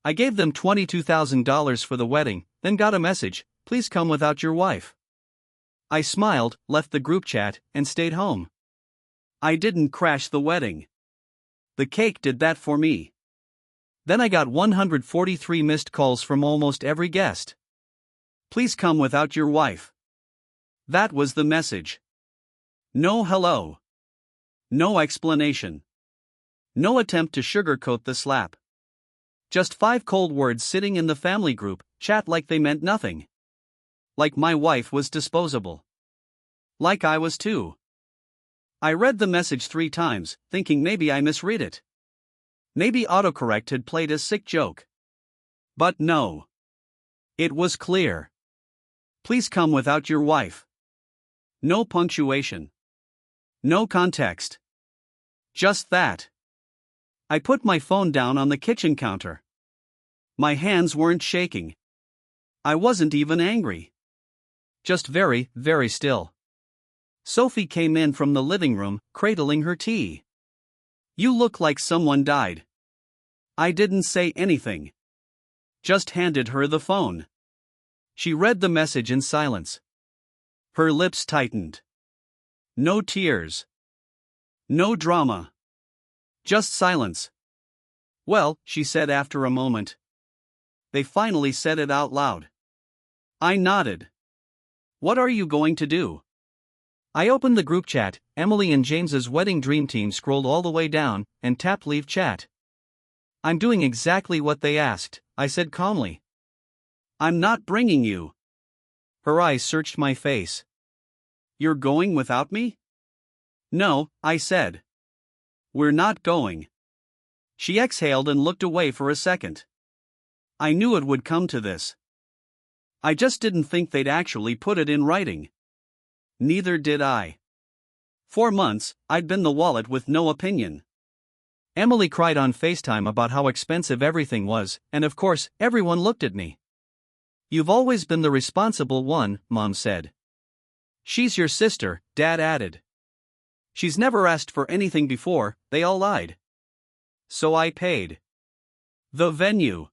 I gave them $22,000 for the wedding, then got a message, please come without your wife. I smiled, left the group chat, and stayed home. I didn't crash the wedding. The cake did that for me. Then I got 143 missed calls from almost every guest. Please come without your wife. That was the message. No hello. No explanation. No attempt to sugarcoat the slap. Just 5 cold words sitting in the family group chat like they meant nothing. Like my wife was disposable. Like I was too. I read the message 3 times, thinking maybe I misread it. Maybe autocorrect had played a sick joke. But no. It was clear. Please come without your wife. No punctuation. No context. Just that. I put my phone down on the kitchen counter. My hands weren't shaking. I wasn't even angry. Just very, very still. Sophie came in from the living room, cradling her tea. You look like someone died. I didn't say anything. Just handed her the phone. She read the message in silence. Her lips tightened. No tears. No drama. Just silence. Well, she said after a moment. They finally said it out loud. I nodded. What are you going to do? I opened the group chat. Emily and James's wedding dream team scrolled all the way down and tapped leave chat. I'm doing exactly what they asked, I said calmly. I'm not bringing you. Her eyes searched my face. You're going without me? No, I said. We're not going. She exhaled and looked away for a second. I knew it would come to this. I just didn't think they'd actually put it in writing. Neither did I. 4 months, I'd been the wallet with no opinion. Emily cried on FaceTime about how expensive everything was, and of course, everyone looked at me. You've always been the responsible one, Mom said. She's your sister, Dad added. She's never asked for anything before, they all lied. So I paid. The venue.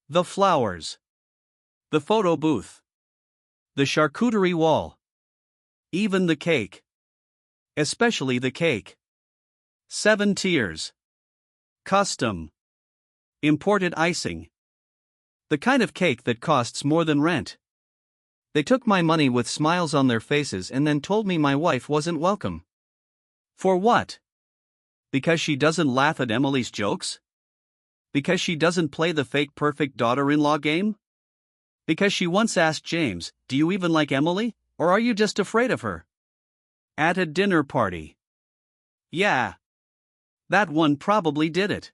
The flowers. The photo booth. The charcuterie wall. Even the cake. Especially the cake. 7 tiers. Custom. Imported icing. The kind of cake that costs more than rent. They took my money with smiles on their faces and then told me my wife wasn't welcome. For what? Because she doesn't laugh at Emily's jokes? Because she doesn't play the fake perfect daughter-in-law game? Because she once asked James, do you even like Emily, or are you just afraid of her? At a dinner party. Yeah. That one probably did it.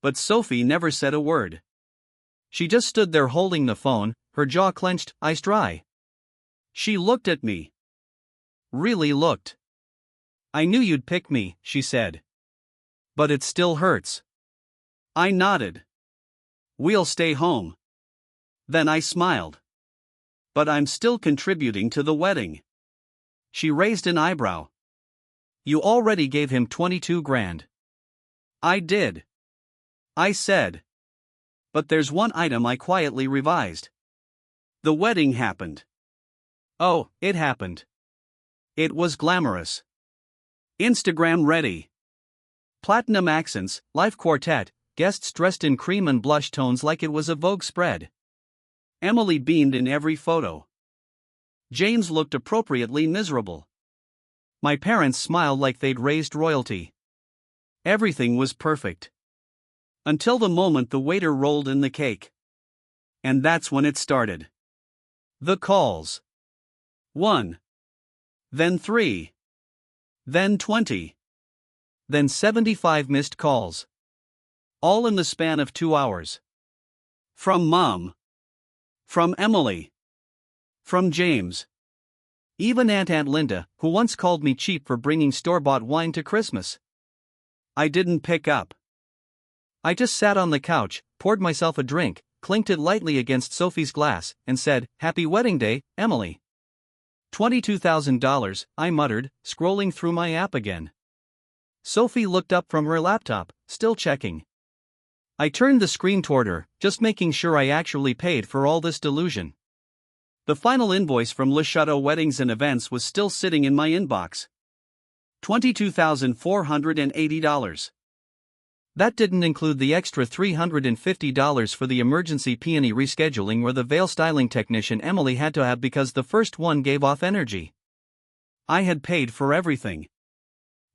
But Sophie never said a word. She just stood there holding the phone, her jaw clenched, eyes dry. She looked at me. Really looked. I knew you'd pick me, she said. But it still hurts. I nodded. We'll stay home. Then I smiled. But I'm still contributing to the wedding. She raised an eyebrow. You already gave him 22 grand. I did. I said. But there's one item I quietly revised. The wedding happened. Oh, it happened. It was glamorous. Instagram ready. Platinum accents, live quartet, guests dressed in cream and blush tones like it was a Vogue spread. Emily beamed in every photo. James looked appropriately miserable. My parents smiled like they'd raised royalty. Everything was perfect. Until the moment the waiter rolled in the cake. And that's when it started. The calls. 1. Then 3. Then 20. Then 75 missed calls. All in the span of 2 hours. From Mom. From Emily. From James. Even Aunt Linda, who once called me cheap for bringing store-bought wine to Christmas. I didn't pick up. I just sat on the couch, poured myself a drink, clinked it lightly against Sophie's glass, and said, Happy wedding day, Emily. $22,000, I muttered, scrolling through my app again. Sophie looked up from her laptop, still checking. I turned the screen toward her, just making sure I actually paid for all this delusion. The final invoice from Le Chateau Weddings and Events was still sitting in my inbox. $22,480. That didn't include the extra $350 for the emergency peony rescheduling or the veil styling technician Emily had to have because the first one gave off energy. I had paid for everything.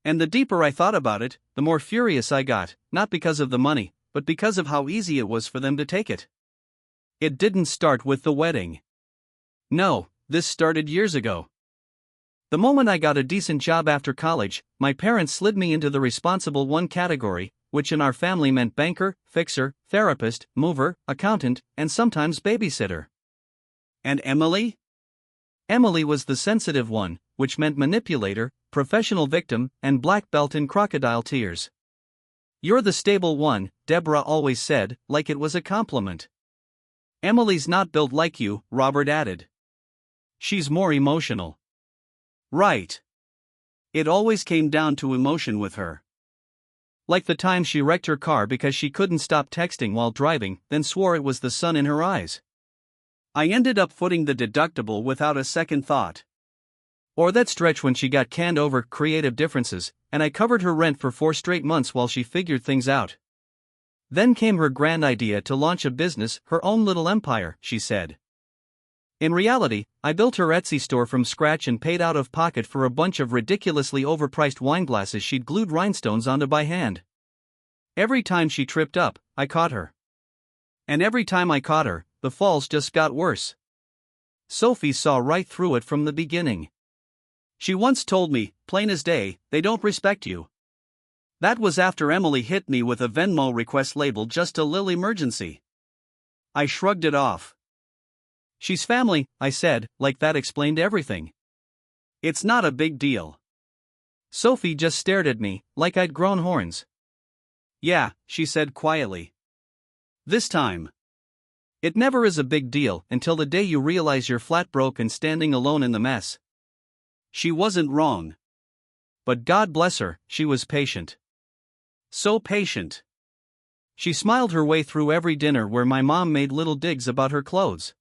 And the deeper I thought about it, the more furious I got, not because of the money, but because of how easy it was for them to take it. It didn't start with the wedding. No, this started years ago. The moment I got a decent job after college, my parents slid me into the responsible one category, which in our family meant banker, fixer, therapist, mover, accountant, and sometimes babysitter. And Emily? Emily was the sensitive one, which meant manipulator, professional victim, and black belt in crocodile tears. You're the stable one, Deborah always said, like it was a compliment. Emily's not built like you, Robert added. She's more emotional. Right. It always came down to emotion with her. Like the time she wrecked her car because she couldn't stop texting while driving, then swore it was the sun in her eyes. I ended up footing the deductible without a second thought. Or that stretch when she got canned over creative differences, and I covered her rent for 4 straight months while she figured things out. Then came her grand idea to launch a business, her own little empire, she said. In reality, I built her Etsy store from scratch and paid out of pocket for a bunch of ridiculously overpriced wine glasses she'd glued rhinestones onto by hand. Every time she tripped up, I caught her. And every time I caught her, the falls just got worse. Sophie saw right through it from the beginning. She once told me, plain as day, they don't respect you. That was after Emily hit me with a Venmo request labeled just a little emergency. I shrugged it off. She's family, I said, like that explained everything. It's not a big deal. Sophie just stared at me, like I'd grown horns. Yeah, she said quietly. This time. It never is a big deal until the day you realize you're flat broke and standing alone in the mess. She wasn't wrong. But God bless her, she was patient. So patient. She smiled her way through every dinner where my mom made little digs about her clothes.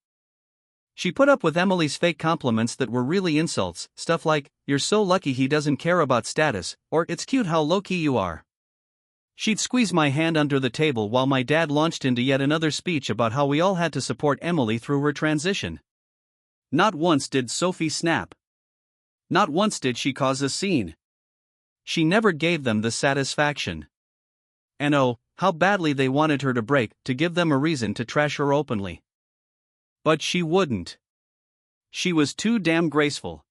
She put up with Emily's fake compliments that were really insults, stuff like, "You're so lucky he doesn't care about status," or "It's cute how low-key you are." She'd squeeze my hand under the table while my dad launched into yet another speech about how we all had to support Emily through her transition. Not once did Sophie snap. Not once did she cause a scene. She never gave them the satisfaction. And oh, how badly they wanted her to break, to give them a reason to trash her openly. But she wouldn't. She was too damn graceful.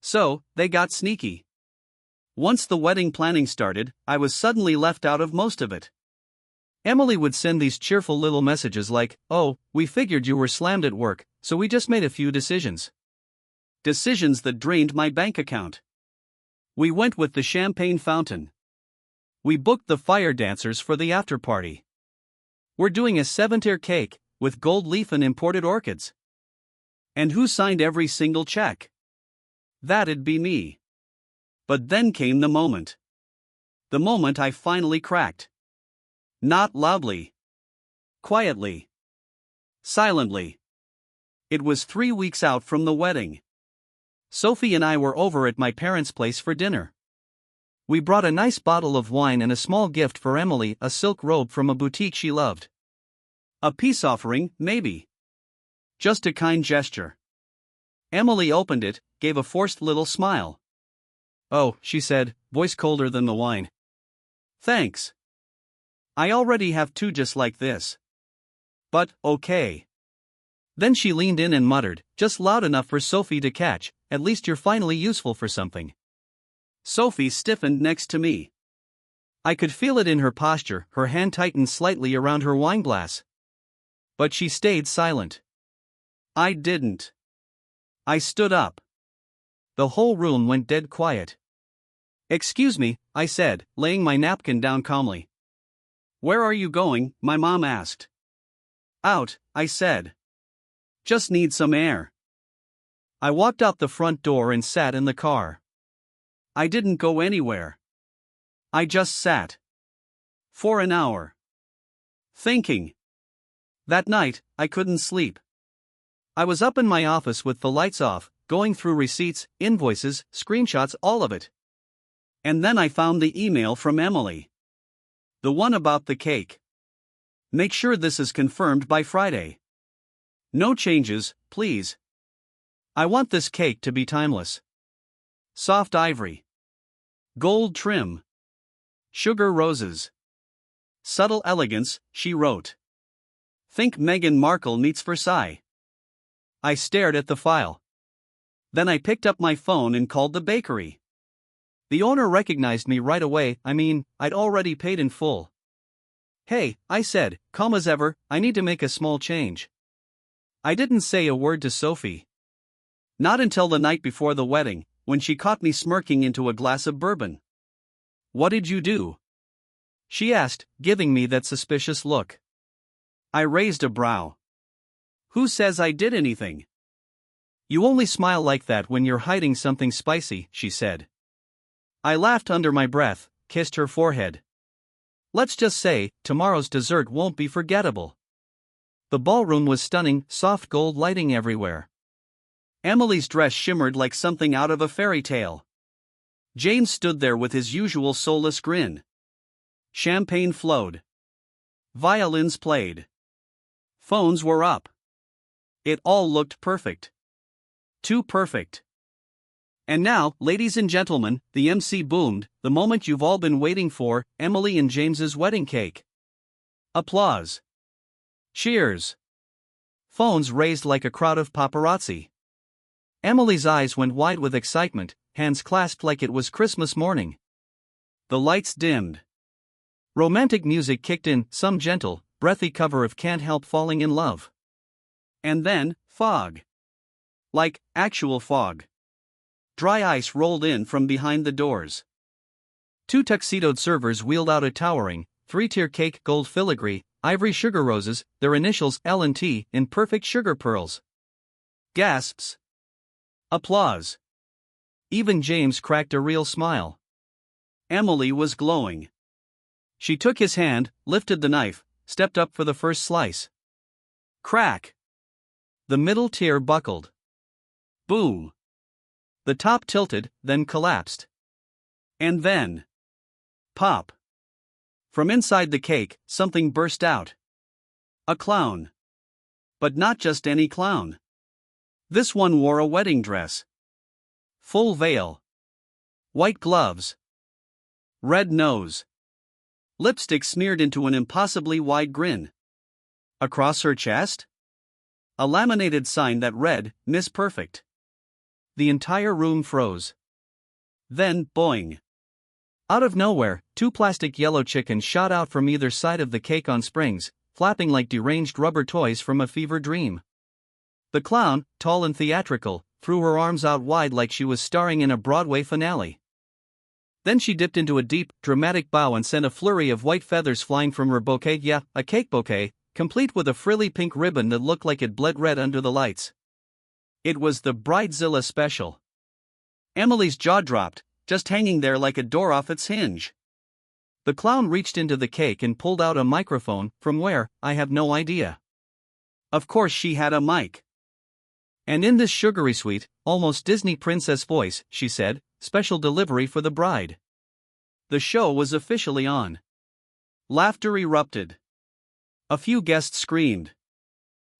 So, they got sneaky. Once the wedding planning started, I was suddenly left out of most of it. Emily would send these cheerful little messages like, "Oh, we figured you were slammed at work, so we just made a few decisions." Decisions that drained my bank account. We went with the champagne fountain. We booked the fire dancers for the after party. We're doing a 7-tier cake, with gold leaf and imported orchids. And who signed every single check? That'd be me. But then came the moment. The moment I finally cracked. Not loudly. Quietly. Silently. It was 3 weeks out from the wedding. Sophie and I were over at my parents' place for dinner. We brought a nice bottle of wine and a small gift for Emily, a silk robe from a boutique she loved. A peace offering, maybe. Just a kind gesture. Emily opened it, gave a forced little smile. "Oh," she said, voice colder than the wine. "Thanks. I already have 2 just like this. But, okay." Then she leaned in and muttered, just loud enough for Sophie to catch, "At least you're finally useful for something." Sophie stiffened next to me. I could feel it in her posture, her hand tightened slightly around her wine glass. But she stayed silent. I didn't. I stood up. The whole room went dead quiet. "Excuse me," I said, laying my napkin down calmly. "Where are you going?" my mom asked. "Out," I said. "Just need some air." I walked out the front door and sat in the car. I didn't go anywhere. I just sat. For an hour. Thinking. That night, I couldn't sleep. I was up in my office with the lights off, going through receipts, invoices, screenshots, all of it. And then I found the email from Emily. The one about the cake. Make sure this is confirmed by Friday. No changes, please. I want this cake to be timeless. Soft ivory. Gold trim. Sugar roses. Subtle elegance, she wrote. Think Meghan Markle meets Versailles. I stared at the file. Then I picked up my phone and called the bakery. The owner recognized me right away. I'd already paid in full. Hey, I said, calm as ever, I need to make a small change. I didn't say a word to Sophie. Not until the night before the wedding, when she caught me smirking into a glass of bourbon. What did you do? She asked, giving me that suspicious look. I raised a brow. Who says I did anything? You only smile like that when you're hiding something spicy, she said. I laughed under my breath, kissed her forehead. Let's just say, tomorrow's dessert won't be forgettable. The ballroom was stunning, soft gold lighting everywhere. Emily's dress shimmered like something out of a fairy tale. James stood there with his usual soulless grin. Champagne flowed. Violins played. Phones were up. It all looked perfect. Too perfect. And now, ladies and gentlemen, the MC boomed, the moment you've all been waiting for, Emily and James's wedding cake. Applause. Cheers. Phones raised like a crowd of paparazzi. Emily's eyes went wide with excitement, hands clasped like it was Christmas morning. The lights dimmed. Romantic music kicked in, some gentle, breathy cover of Can't Help Falling in Love. And then, fog. Like, actual fog. Dry ice rolled in from behind the doors. Two tuxedoed servers wheeled out a towering, three-tier cake, gold filigree, ivory sugar roses, their initials L&T, in perfect sugar pearls. Gasps. Applause. Even James cracked a real smile. Emily was glowing. She took his hand, lifted the knife, stepped up for the first slice. Crack. The middle tier buckled. Boom. The top tilted, then collapsed. And then. Pop. From inside the cake, something burst out. A clown. But not just any clown. This one wore a wedding dress. Full veil. White gloves. Red nose. Lipstick smeared into an impossibly wide grin. Across her chest? A laminated sign that read, Miss Perfect. The entire room froze. Then, boing. Out of nowhere, two plastic yellow chickens shot out from either side of the cake on springs, flapping like deranged rubber toys from a fever dream. The clown, tall and theatrical, threw her arms out wide like she was starring in a Broadway finale. Then she dipped into a deep, dramatic bow and sent a flurry of white feathers flying from her bouquet. Yeah, a cake bouquet, complete with a frilly pink ribbon that looked like it bled red under the lights. It was the Bridezilla special. Emily's jaw dropped, just hanging there like a door off its hinge. The clown reached into the cake and pulled out a microphone, from where, I have no idea. Of course she had a mic. And in this sugary sweet, almost Disney princess voice, she said, special delivery for the bride. The show was officially on. Laughter erupted. A few guests screamed.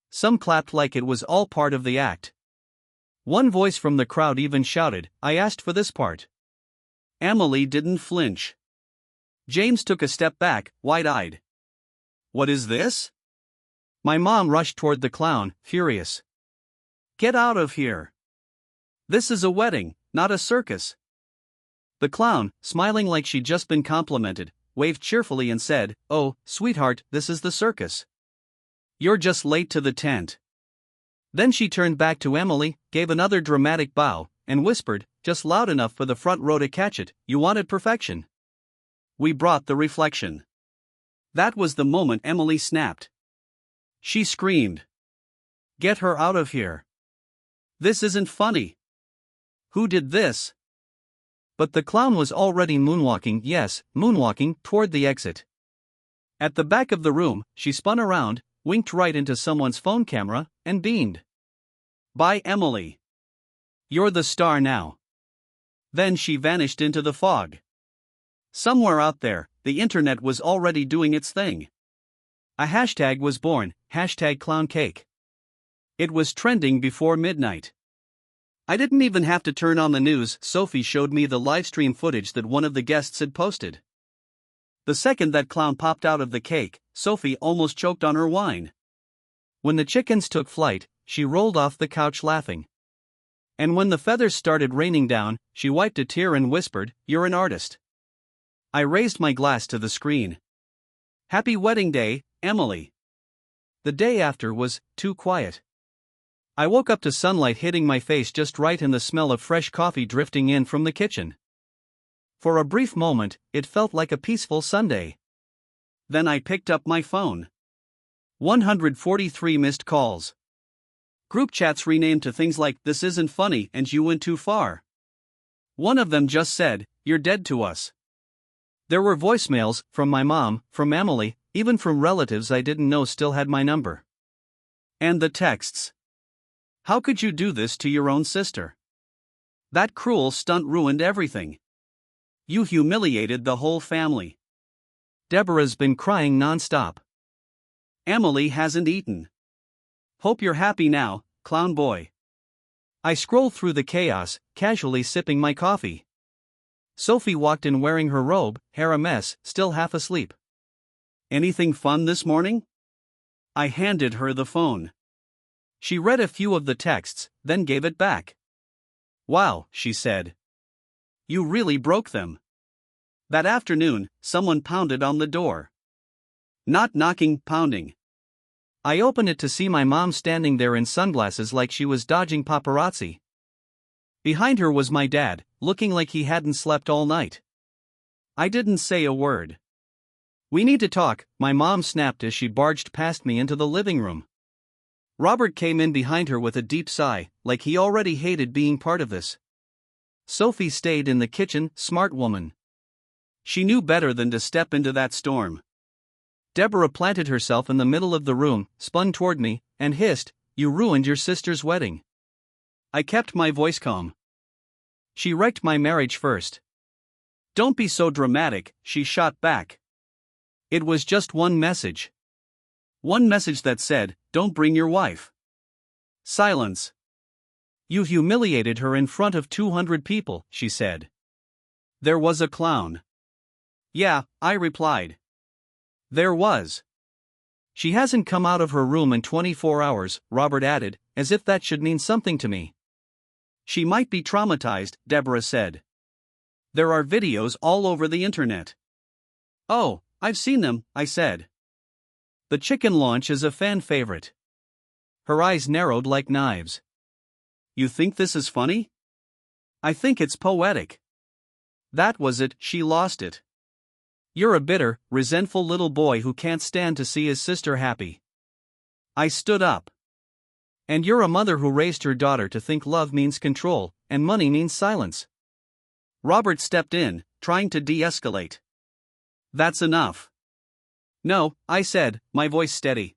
Some clapped like it was all part of the act. One voice from the crowd even shouted, I asked for this part. Emily didn't flinch. James took a step back, wide-eyed. What is this? My mom rushed toward the clown, furious. Get out of here. This is a wedding, not a circus. The clown, smiling like she'd just been complimented, waved cheerfully and said, Oh, sweetheart, this is the circus. You're just late to the tent. Then she turned back to Emily, gave another dramatic bow, and whispered, just loud enough for the front row to catch it, you wanted perfection. We brought the reflection. That was the moment Emily snapped. She screamed. Get her out of here. This isn't funny. Who did this? But the clown was already moonwalking, yes, moonwalking, toward the exit. At the back of the room, she spun around, winked right into someone's phone camera, and beamed. "Bye, Emily. You're the star now." Then she vanished into the fog. Somewhere out there, the internet was already doing its thing. A hashtag was born, #clowncake. It was trending before midnight. I didn't even have to turn on the news. Sophie showed me the livestream footage that one of the guests had posted. The second that clown popped out of the cake, Sophie almost choked on her wine. When the chickens took flight, she rolled off the couch laughing. And when the feathers started raining down, she wiped a tear and whispered, "You're an artist." I raised my glass to the screen. "Happy wedding day, Emily." The day after was too quiet. I woke up to sunlight hitting my face just right and the smell of fresh coffee drifting in from the kitchen. For a brief moment, it felt like a peaceful Sunday. Then I picked up my phone. 143 missed calls. Group chats renamed to things like "This isn't funny" and "You went too far." One of them just said, "You're dead to us." There were voicemails from my mom, from Emily, even from relatives I didn't know still had my number. And the texts. "How could you do this to your own sister? That cruel stunt ruined everything. You humiliated the whole family. Deborah's been crying nonstop. Emily hasn't eaten. Hope you're happy now, clown boy." I scrolled through the chaos, casually sipping my coffee. Sophie walked in wearing her robe, hair a mess, still half asleep. "Anything fun this morning?" I handed her the phone. She read a few of the texts, then gave it back. "Wow," she said. "You really broke them." That afternoon, someone pounded on the door. Not knocking, pounding. I opened it to see my mom standing there in sunglasses like she was dodging paparazzi. Behind her was my dad, looking like he hadn't slept all night. I didn't say a word. "We need to talk," my mom snapped as she barged past me into the living room. Robert came in behind her with a deep sigh, like he already hated being part of this. Sophie stayed in the kitchen, smart woman. She knew better than to step into that storm. Deborah planted herself in the middle of the room, spun toward me, and hissed, "You ruined your sister's wedding." I kept my voice calm. "She wrecked my marriage first." "Don't be so dramatic," she shot back. "It was just one message. One message that said, 'Don't bring your wife.'" Silence. "You humiliated her in front of 200 people, she said. There was a clown." "Yeah," I replied. "There was." "She hasn't come out of her room in 24 hours, Robert added, as if that should mean something to me. "She might be traumatized," Deborah said. "There are videos all over the internet." "Oh, I've seen them," I said. "The chicken launch is a fan favorite." Her eyes narrowed like knives. "You think this is funny?" "I think it's poetic." That was it, she lost it. "You're a bitter, resentful little boy who can't stand to see his sister happy." I stood up. "And you're a mother who raised her daughter to think love means control, and money means silence." Robert stepped in, trying to de-escalate. "That's enough." "No," I said, my voice steady.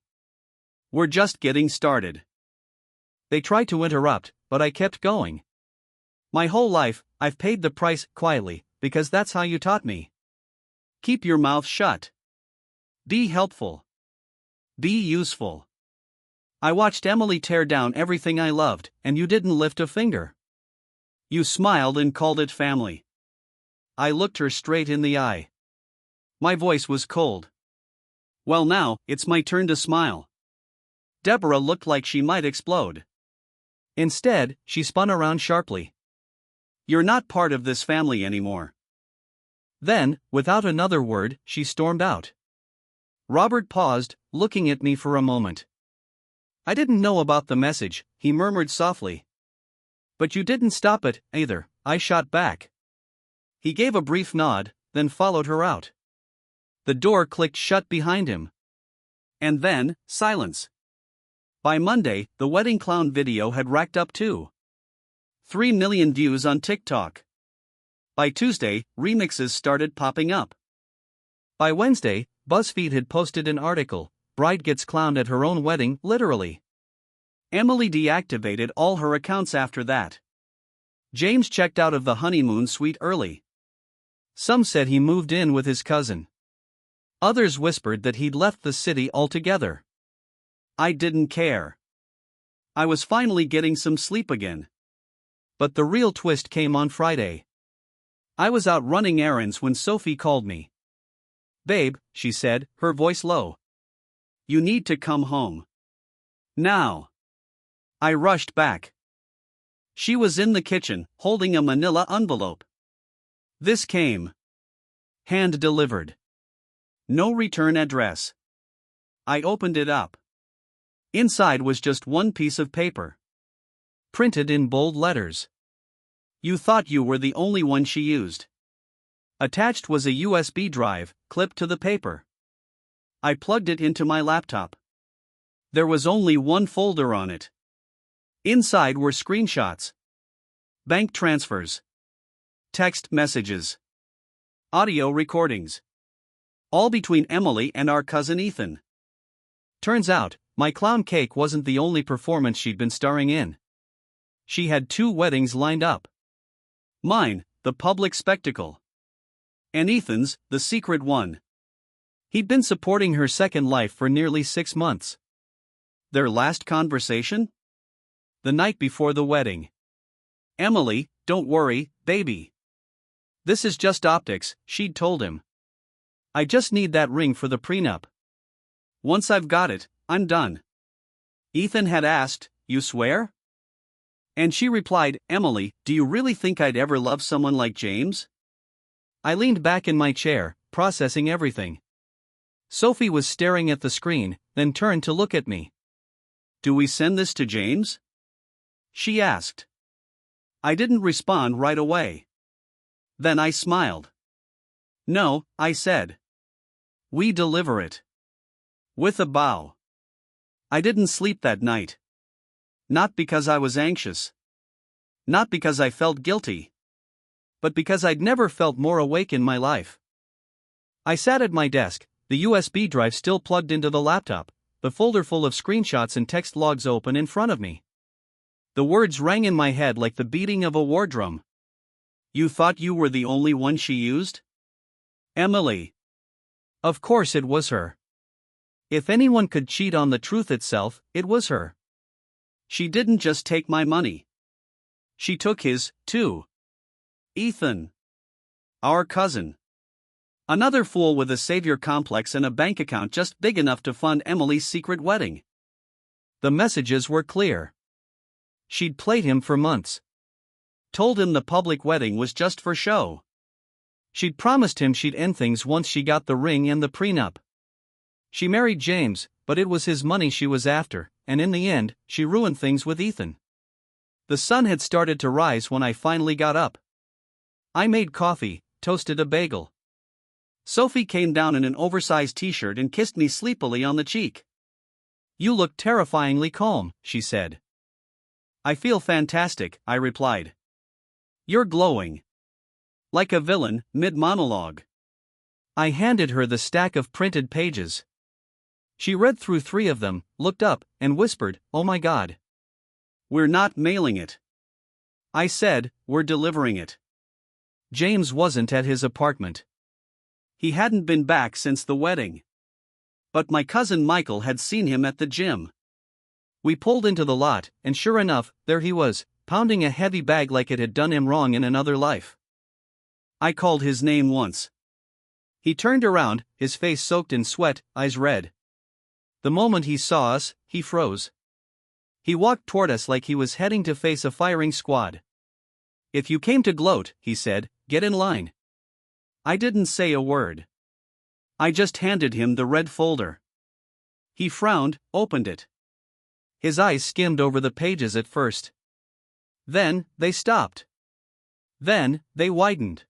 "We're just getting started." They tried to interrupt, but I kept going. "My whole life, I've paid the price, quietly, because that's how you taught me. Keep your mouth shut. Be helpful. Be useful. I watched Emily tear down everything I loved, and you didn't lift a finger. You smiled and called it family." I looked her straight in the eye. My voice was cold. "Well, now, it's my turn to smile." Deborah looked like she might explode. Instead, she spun around sharply. "You're not part of this family anymore." Then, without another word, she stormed out. Robert paused, looking at me for a moment. "I didn't know about the message," he murmured softly. "But you didn't stop it, either," I shot back. He gave a brief nod, then followed her out. The door clicked shut behind him. And then, silence. By Monday, the wedding clown video had racked up 3 million views on TikTok. By Tuesday, remixes started popping up. By Wednesday, BuzzFeed had posted an article, "Bride Gets Clowned at Her Own Wedding," literally. Emily deactivated all her accounts after that. James checked out of the honeymoon suite early. Some said he moved in with his cousin. Others whispered that he'd left the city altogether. I didn't care. I was finally getting some sleep again. But the real twist came on Friday. I was out running errands when Sophie called me. "Babe," she said, her voice low. "You need to come home. Now." I rushed back. She was in the kitchen, holding a manila envelope. This came. Hand delivered. No return address. I opened it up. Inside was just one piece of paper. Printed in bold letters. "You thought you were the only one she used." Attached was a USB drive, clipped to the paper. I plugged it into my laptop. There was only one folder on it. Inside were screenshots, bank transfers, text messages, audio recordings. All between Emily and our cousin Ethan. Turns out, my clown cake wasn't the only performance she'd been starring in. She had 2 weddings lined up. Mine, the public spectacle. And Ethan's, the secret one. He'd been supporting her second life for nearly 6 months. Their last conversation? The night before the wedding. "Emily, don't worry, baby. This is just optics," she'd told him. "I just need that ring for the prenup. Once I've got it, I'm done." Ethan had asked, "You swear?" And she replied, "Emily, do you really think I'd ever love someone like James?" I leaned back in my chair, processing everything. Sophie was staring at the screen, then turned to look at me. "Do we send this to James?" she asked. I didn't respond right away. Then I smiled. "No," I said. "We deliver it." With a bow. I didn't sleep that night. Not because I was anxious. Not because I felt guilty. But because I'd never felt more awake in my life. I sat at my desk, the USB drive still plugged into the laptop, the folder full of screenshots and text logs open in front of me. The words rang in my head like the beating of a war drum. "You thought you were the only one she used? Emily." Of course it was her. If anyone could cheat on the truth itself, it was her. She didn't just take my money. She took his, too. Ethan. Our cousin. Another fool with a savior complex and a bank account just big enough to fund Emily's secret wedding. The messages were clear. She'd played him for months. Told him the public wedding was just for show. She'd promised him she'd end things once she got the ring and the prenup. She married James, but it was his money she was after, and in the end, she ruined things with Ethan. The sun had started to rise when I finally got up. I made coffee, toasted a bagel. Sophie came down in an oversized t-shirt and kissed me sleepily on the cheek. "You look terrifyingly calm," she said. "I feel fantastic," I replied. "You're glowing. Like a villain, mid-monologue." I handed her the stack of printed pages. She read through 3 of them, looked up, and whispered, "Oh my God." "We're not mailing it." I said, "We're delivering it." James wasn't at his apartment. He hadn't been back since the wedding. But my cousin Michael had seen him at the gym. We pulled into the lot, and sure enough, there he was, pounding a heavy bag like it had done him wrong in another life. I called his name once. He turned around, his face soaked in sweat, eyes red. The moment he saw us, he froze. He walked toward us like he was heading to face a firing squad. "If you came to gloat," he said, "get in line." I didn't say a word. I just handed him the red folder. He frowned, opened it. His eyes skimmed over the pages at first. Then, they stopped. Then, they widened.